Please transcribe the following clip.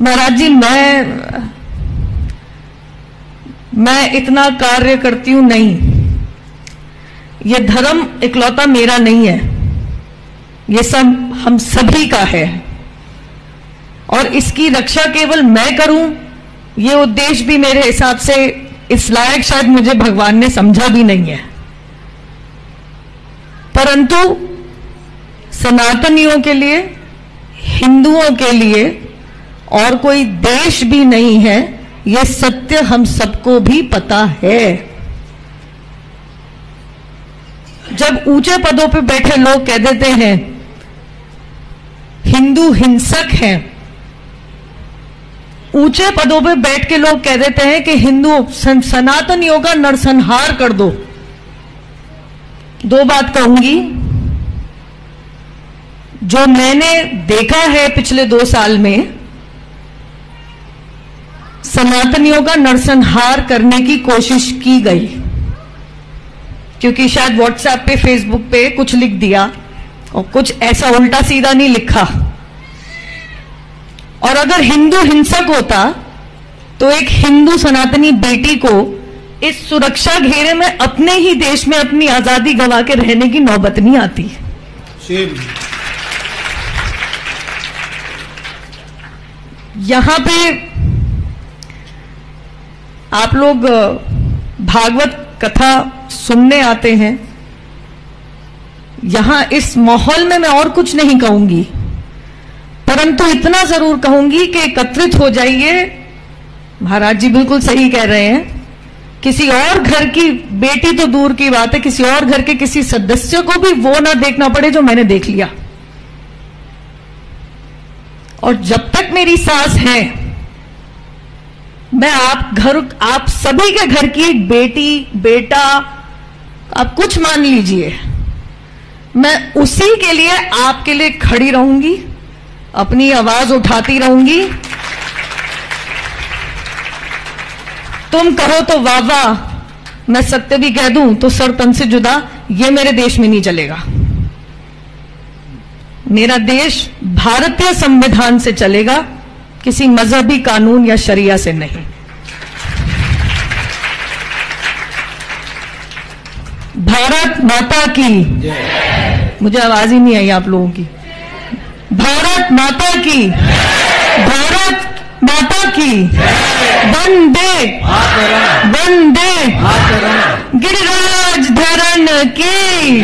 महाराज जी, मैं इतना कार्य करती हूं नहीं। ये धर्म इकलौता मेरा नहीं है, ये सब हम सभी का है, और इसकी रक्षा केवल मैं करूं, ये उद्देश्य भी मेरे हिसाब से इस लायक शायद मुझे भगवान ने समझा भी नहीं है। परंतु सनातनियों के लिए, हिंदुओं के लिए और कोई देश भी नहीं है, यह सत्य हम सबको भी पता है। जब ऊंचे पदों पे बैठे लोग कह देते हैं हिंदू हिंसक हैं, ऊंचे पदों पे बैठ के लोग कह देते हैं कि हिंदू सनातनियों का नरसंहार कर दो, दो बात कहूंगी। जो मैंने देखा है पिछले 2 साल में, सनातनियों का नरसंहार करने की कोशिश की गई, क्योंकि शायद व्हाट्सएप पे, फेसबुक पे कुछ लिख दिया और कुछ ऐसा उल्टा सीधा नहीं लिखा। और अगर हिंदू हिंसक होता तो एक हिंदू सनातनी बेटी को इस सुरक्षा घेरे में अपने ही देश में अपनी आजादी गंवा के रहने की नौबत नहीं आती। यहां पे आप लोग भागवत कथा सुनने आते हैं, यहां इस माहौल में मैं और कुछ नहीं कहूंगी, परंतु इतना जरूर कहूंगी कि एकत्रित हो जाइए। महाराज जी बिल्कुल सही कह रहे हैं, किसी और घर की बेटी तो दूर की बात है, किसी और घर के किसी सदस्य को भी वो ना देखना पड़े जो मैंने देख लिया। और जब तक मेरी सांस है, मैं आप सभी के घर की एक बेटी, बेटा, आप कुछ मान लीजिए, मैं उसी के लिए, आपके लिए खड़ी रहूंगी, अपनी आवाज उठाती रहूंगी। तुम कहो तो वाह वाह, मैं सत्य भी कह दूं तो सर तन से जुदा, ये मेरे देश में नहीं चलेगा। मेरा देश भारतीय संविधान से चलेगा, किसी मजहबी कानून या शरिया से नहीं। भारत माता की, मुझे आवाज ही नहीं आई आप लोगों की। भारत माता की, भारत माता की, वंदे वंदे गिरिराज धरण की।